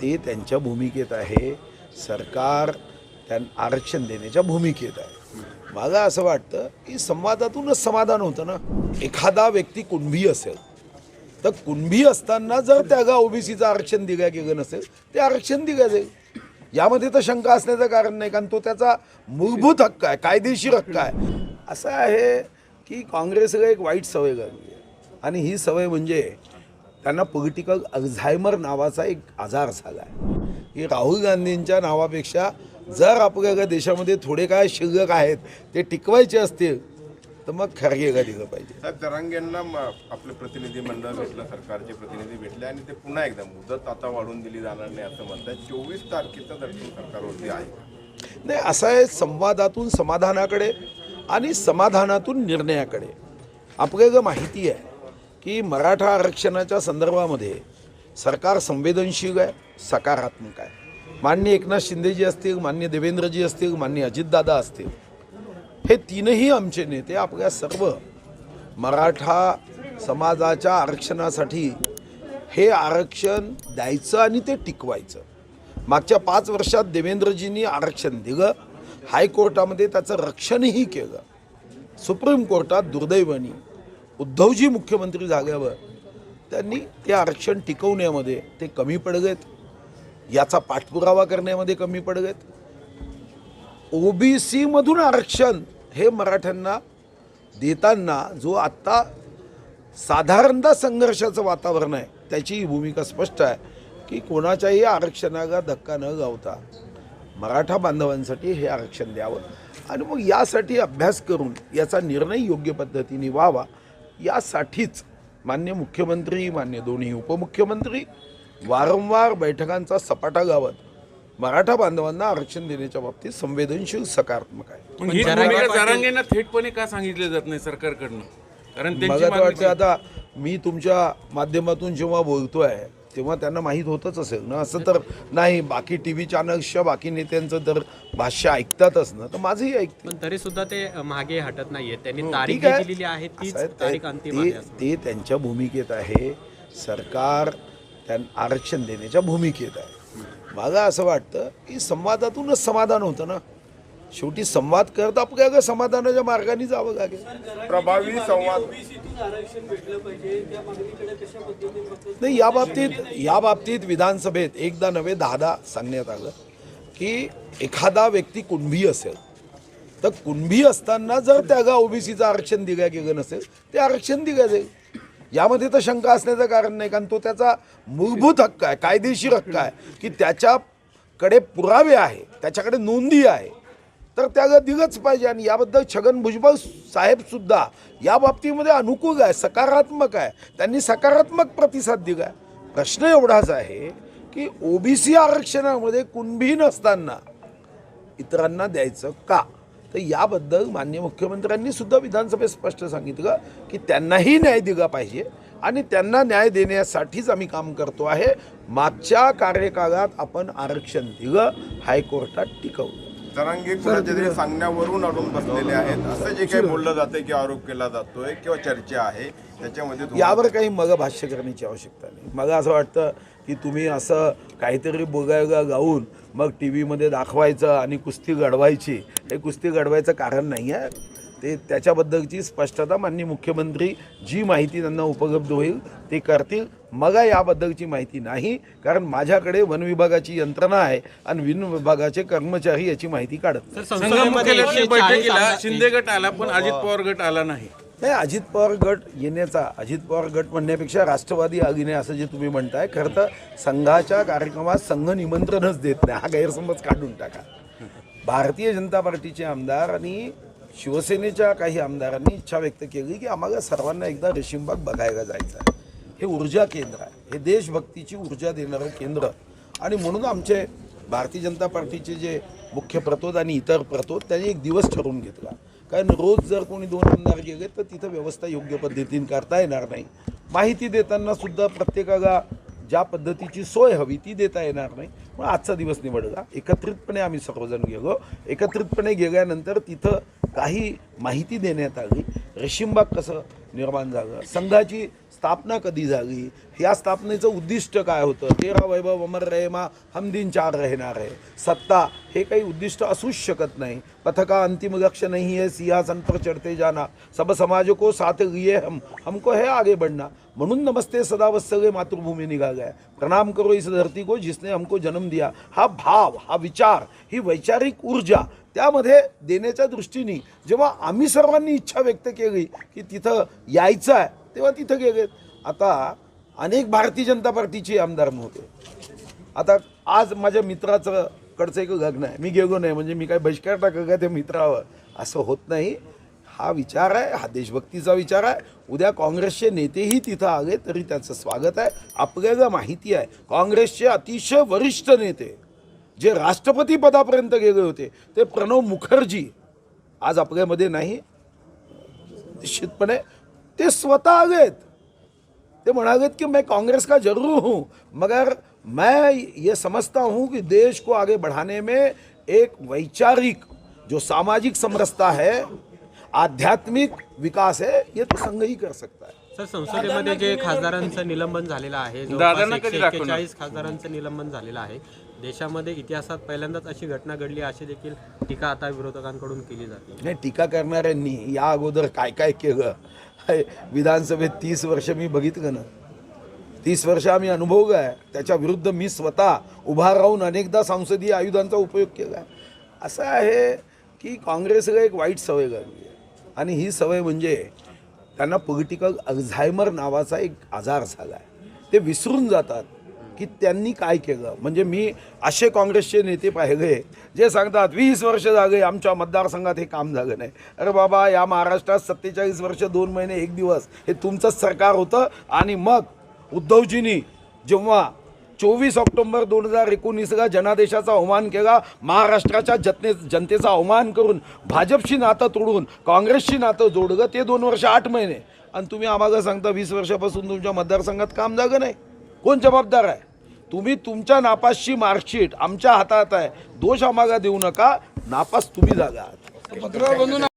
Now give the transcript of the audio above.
ते त्यांच्या भूमिकेत आहे, सरकार त्यांना आरक्षण देण्याच्या भूमिकेत आहे. मला असं वाटतं की संवादातूनच समाधान होतं ना. एखादा व्यक्ती कुणबी असेल तर कुणबी असताना जर त्याला ओबीसीचं आरक्षण दिलं गेलं नसेल ते आरक्षण दिलं जाईल. यामध्ये तर शंका असण्याचं कारण नाही, कारण तो त्याचा मूलभूत हक्क आहे, कायदेशीर हक्क आहे. असं आहे की काँग्रेसला एक वाईट सवय लागली आहे आणि ही सवय म्हणजे त्यांना पॉलिटिकल अल्झायमर नावाचा एक आजार झाला आहे की राहुल गांधींच्या नावापेक्षा जर आपल्याला देशामध्ये थोडे काय शिल्लक आहेत ते टिकवायचे असतील तर मग खरगेला दिलं पाहिजे. साहेब, जरांगेंना आपले प्रतिनिधी मंडळ भेटलं, सरकारचे प्रतिनिधी भेटले आणि ते पुन्हा एकदा मुदत आता वाढवून दिली जाणार नाही असं म्हणतात. 24 तारखेचा दर्शन सरकारवरती आहे. नाही, असं आहे, संवादातून समाधानाकडे आणि समाधानातून निर्णयाकडे. आपल्याला माहिती आहे की मराठा आरक्षणाच्या संदर्भामध्ये सरकार संवेदनशील आहे, सकारात्मक आहे. माननीय एकनाथ शिंदेजी असतील, माननीय देवेंद्रजी असतील, माननीय अजितदादा असतील, हे तीनही आमचे नेते आपल्या सर्व मराठा समाजाच्या आरक्षणासाठी हे आरक्षण द्यायचं आणि ते टिकवायचं. मागच्या 5 वर्षात देवेंद्रजींनी आरक्षण दिलं, हायकोर्टामध्ये त्याचं रक्षणही केलं. सुप्रीम कोर्टात दुर्दैवाने उद्धवजी मुख्यमंत्री झाल्यावर त्यांनी ते आरक्षण टिकवण्यामध्ये ते कमी पडलेत, याचा पाठपुरावा करण्यामध्ये कमी पडलेत. ओबीसीमधून आरक्षण हे मराठ्यांना देताना जो आत्ता साधारणतः संघर्षाचं वातावरण आहे त्याची भूमिका स्पष्ट आहे की कोणाच्याही आरक्षणाला धक्का न लावता मराठा बांधवांसाठी हे आरक्षण द्यावं आणि मग यासाठी अभ्यास करून याचा निर्णय योग्य पद्धतीने व्हावा. यासाठीच माननीय मुख्यमंत्री, माननीय दोन्ही उपमुख्यमंत्री वारंवार बैठकांचा सपाटा गावत मराठा बांधवांना आरक्षण देण्याच्या बाबतीत संवेदनशील, सकारात्मक आहे. ही भूमिका जरांगेंना थेटपणे का सांगितले जात नाही सरकारकडनं? कारण मला तर वाटतं आता मी तुमच्या माध्यमातून जेव्हा बोलतोय तेव्हा त्यांना माहीत होतच असेल ना. असं तर नाही, बाकी TV चॅनल्सच्या बाकी नेत्यांचं तर भाष्य ऐकतातच ना, तर माझंही ऐकते. पण तरी सुद्धा ते मागे हटत नाहीये. त्यांनी ठीक तारीख आहे. दिलेली आहे तीच असं आहे, तारीख अंतिम आहे असं. ते त्यांच्या भूमिकेत आहे, सरकार त्यांना आरक्षण देण्याच्या भूमिकेत आहे. मला असं वाटतं की संवादातूनच समाधान होतं ना. शेवटी संवाद करत आपल्याला समाधानाच्या मार्गाने जावं लागेल. प्रभावी संवाद नाही, या बाबतीत विधानसभेत एकदा नव्हे 10दा सांगण्यात आलं की एखादा व्यक्ती कुणबी असेल तर कुणबी असताना जर त्याला ओबीसीचं आरक्षण दिलं गेलं नसेल ते आरक्षण दिलं जाईल. यामध्ये तर शंका असण्याचं कारण नाही, कारण तो त्याचा मूलभूत हक्क आहे, कायदेशीर हक्क आहे की त्याच्याकडे पुरावे आहे, त्याच्याकडे नोंदी आहे, तर त्याला दिलंच पाहिजे. आणि याबद्दल छगन भुजबळ साहेबसुद्धा या बाबतीमध्ये अनुकूल आहे, सकारात्मक आहे. त्यांनी सकारात्मक प्रतिसाद दिला आहे. प्रश्न एवढाच आहे की ओबीसी आरक्षणामध्ये कुणबी नसताना इतरांना द्यायचं का? तर याबद्दल माननीय मुख्यमंत्र्यांनी सुद्धा विधानसभेत स्पष्ट सांगितलं की त्यांनाही न्याय दिला पाहिजे आणि त्यांना न्याय देण्यासाठीच आम्ही काम करतो आहे. मागच्या कार्यकाळात आपण आरक्षण दिलं, हायकोर्टात टिकवलं. जरांगे कुणाच्या तरी सांगण्यावरून अडून बसलेले आहेत असं जे काही बोललं जातंय की आरोप केला जातोय किंवा चर्चा आहे त्याच्यामध्ये यावर काही मग भाष्य करण्याची आवश्यकता नाही. मला असं वाटतं की तुम्ही असं काहीतरी बोगायला गाऊन मग TV मध्ये दाखवायचं आणि कुस्ती घडवायची, हे कुस्ती घडवायचं कारण नाही आहे. ते त्याच्याबद्दलची स्पष्टता माननीय मुख्यमंत्री जी माहिती त्यांना उपलब्ध होईल ते करतील. मला याबद्दलची माहिती नाही, कारण माझ्याकडे वन विभागाची यंत्रणा आहे आणि वन विभागाचे कर्मचारी याची माहिती काढत नाही. संघमुख्यालयातील बैठकीला शिंदे गट आला पण अजित पवार गट आला नाही. नाही, अजित पवार गट येण्याचा, अजित पवार गट म्हणण्यापेक्षा राष्ट्रवादी आली नाही असं जे तुम्ही म्हणताय, खरं तर संघाच्या कार्यक्रमात संघ निमंत्रणच देत नाही, हा गैरसमज काढून टाका. भारतीय जनता पार्टीचे आमदार आणि शिवसेनेच्या काही आमदारांनी इच्छा व्यक्त केली की आम्हाला सर्वांना एकदा रेशीमबाग बघायला जायचं आहे. हे ऊर्जा केंद्र आहे, हे देशभक्तीची ऊर्जा देणारं केंद्र, आणि म्हणून आमचे भारतीय जनता पार्टीचे जे मुख्य प्रतोद आणि इतर प्रतोद त्यांनी एक दिवस ठरवून घेतला. कारण रोज जर कोणी 2 आमदार गेले तर तिथं व्यवस्था योग्य पद्धतीने करता येणार नाही. माहिती देताना सुद्धा प्रत्येकाला ज्या पद्धतीची सोय हवी ती देता येणार नाही. पण आजचा दिवस निवडला, एकत्रितपणे आम्ही सर्वजण गेलो. एकत्रितपणे गेल्यानंतर तिथं काही माहिती देण्यात आली, रेशीमबाग कसं निर्माण झालं, संघाची स्थापना कधी झाली, या स्थापनेचं उद्दिष्ट काय होतं, 13 वैभव अमर रहे मा हम दिन 4 रहणार आहे, सत्ता हे काही उद्दिष्ट असूच शकत नाही. पथका अंतिम लक्ष्य नहीं है, सिंहासन पर चढ़ते जाना, सब समाज को साथ लिए हमको है आगे बढ़ना. म्हणून नमस्ते सदा वत्सले मातृभूमी निघाला आहे. प्रणाम करो इस धरती को जिसने हमको जन्म दिया. हा भाव, हा विचार, ही वैचारिक ऊर्जा त्यामध्ये देण्याच्या दृष्टीने जेव्हा आम्ही सर्वांनी इच्छा व्यक्त केली की तिथं यायचं आहे, तेव्हा तिथं गेलेत. आता अनेक भारतीय जनता पार्टीचे आमदार होते. आता आज माझ्या मित्राचं कडचं एक लग्न आहे, मी गेलो नाही म्हणजे मी काय बहिष्कार टाकलं का त्या मित्रावर, असं होत नाही. हा विचार आहे, हा देशभक्तीचा विचार आहे. उद्या काँग्रेसचे नेतेही तिथं आले तरी त्याचं स्वागत आहे. आपल्याला माहिती आहे काँग्रेसचे अतिशय वरिष्ठ नेते जे राष्ट्रपती पदापर्यंत गेले होते ते प्रणव मुखर्जी आज आपल्यामध्ये नाही. निश्चितपणे ते स्वतः आलेत. ते म्हणालेत कि मैं कांग्रेस का जरूर हूँ, मगर मैं ये समझता हूँ कि देश को आगे बढ़ाने में एक वैचारिक जो सामाजिक समरसता है, आध्यात्मिक विकास है, ये तो संघ ही कर सकता है. सर, संसदेमध्ये जे खासदारांचं निलंबन झालेलं आहे, दादांना जवळपास कधी दाखवणार? 141 खासदारांचं निलंबन झालेलं आहे. देशामध्ये इतिहासात पहिल्यांदाच अशी घटना घडली, अशी देखील टीका आता विरोधकांकडून केली जाते. नाही, टीका करणाऱ्यांनी या अगोदर काय काय केलं, विधानसभेत 30 वर्ष मी बघितलं ना, 30 वर्ष आम्ही अनुभवलं आहे. त्याच्या विरुद्ध मी स्वतः उभा राहून अनेकदा संसदीय आयुधांचा उपयोग केला आहे. असं आहे की काँग्रेसला एक वाईट सवय लागली आहे आणि ही सवय म्हणजे त्यांना पॉलिटिकल अल्झायमर नावाचा एक आजार झाला आहे. ते विसरून जातात की त्यांनी काय केलं. म्हणजे मी असे काँग्रेसचे नेते पाहिले जे सांगतात 20 वर्ष झाले आमच्या मतदारसंघात हे काम झालं नाही. अरे बाबा, या महाराष्ट्रात 47 वर्ष 2 महिने 1 दिवस हे तुमचंच सरकार होतं. आणि मग उद्धवजींनी जेव्हा 24 ऑक्टोबर 2019ला जनादेशाचा अवमान केला, महाराष्ट्राच्या जनतेचा अवमान करून भाजपशी नातं तोडून काँग्रेसशी नातं जोडलं, ते 2 वर्ष 8 महिने. आणि तुम्ही आम्हाला सांगता 20 वर्षापासून तुमच्या मतदारसंघात काम झालं नाही. कोण जबाबदार आहे? तुम्ही तुमच्या नापासची मार्कशीट आमच्या हातात आहे, दोष आम्हाला देऊ नका. नापास तुम्ही झाला आहात.